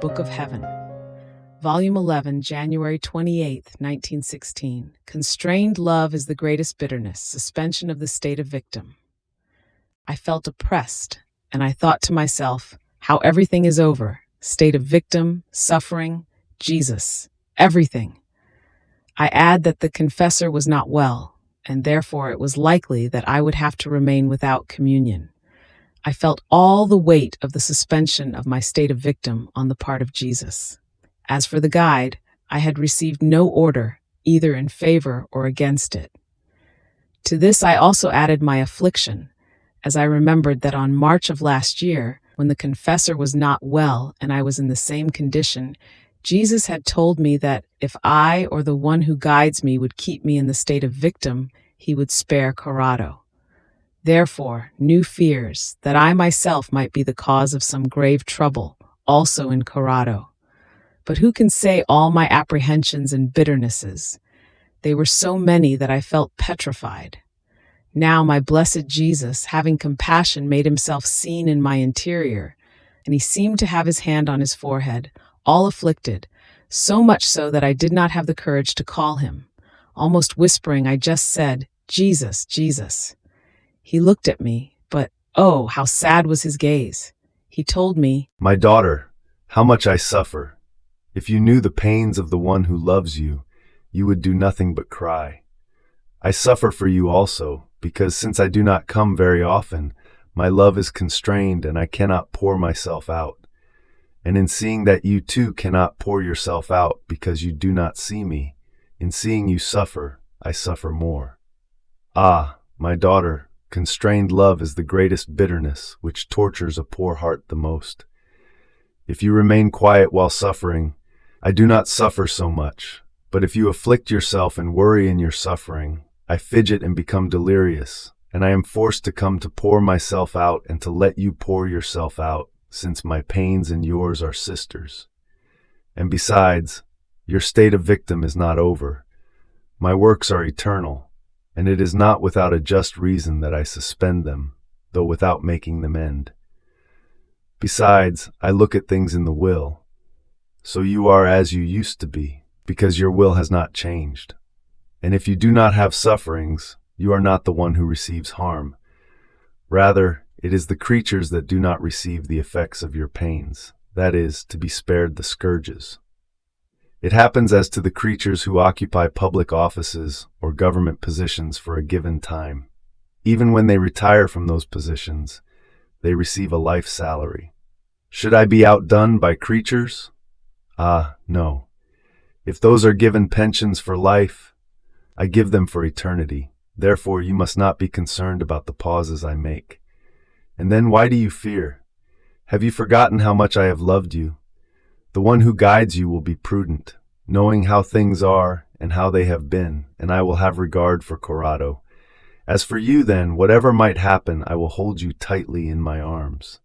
Book of Heaven. Volume 11, January 28, 1916. Constrained love is the greatest bitterness, suspension of the state of victim. I felt oppressed, and I thought to myself, how everything is over. State of victim, suffering, Jesus, everything. I add that the confessor was not well, and therefore it was likely that I would have to remain without communion. I felt all the weight of the suspension of my state of victim on the part of Jesus. As for the guide, I had received no order, either in favor or against it. To this I also added my affliction, as I remembered that on March of last year, when the confessor was not well and I was in the same condition, Jesus had told me that if I or the one who guides me would keep me in the state of victim, he would spare Corrado. Therefore, new fears that I myself might be the cause of some grave trouble, also in Corrado. But who can say all my apprehensions and bitternesses? They were so many that I felt petrified. Now my blessed Jesus, having compassion, made himself seen in my interior, and he seemed to have his hand on his forehead, all afflicted, so much so that I did not have the courage to call him. Almost whispering, I just said, "Jesus, Jesus." He looked at me, but oh, how sad was his gaze. He told me, "My daughter, how much I suffer. If you knew the pains of the one who loves you, you would do nothing but cry. I suffer for you also, because since I do not come very often, my love is constrained and I cannot pour myself out. And in seeing that you too cannot pour yourself out because you do not see me, in seeing you suffer, I suffer more. Ah, my daughter, constrained love is the greatest bitterness, which tortures a poor heart the most. If you remain quiet while suffering, I do not suffer so much, but if you afflict yourself and worry in your suffering, I fidget and become delirious, and I am forced to come to pour myself out and to let you pour yourself out, since my pains and yours are sisters. And besides, your state of victim is not over. My works are eternal, and it is not without a just reason that I suspend them, though without making them end. Besides, I look at things in the will. So you are as you used to be, because your will has not changed. And if you do not have sufferings, you are not the one who receives harm. Rather, it is the creatures that do not receive the effects of your pains, that is, to be spared the scourges. It happens as to the creatures who occupy public offices or government positions for a given time. Even when they retire from those positions, they receive a life salary. Should I be outdone by creatures? Ah, no. If those are given pensions for life, I give them for eternity. Therefore, you must not be concerned about the pauses I make. And then why do you fear? Have you forgotten how much I have loved you? The one who guides you will be prudent, knowing how things are and how they have been, and I will have regard for Corrado. As for you then, whatever might happen, I will hold you tightly in my arms.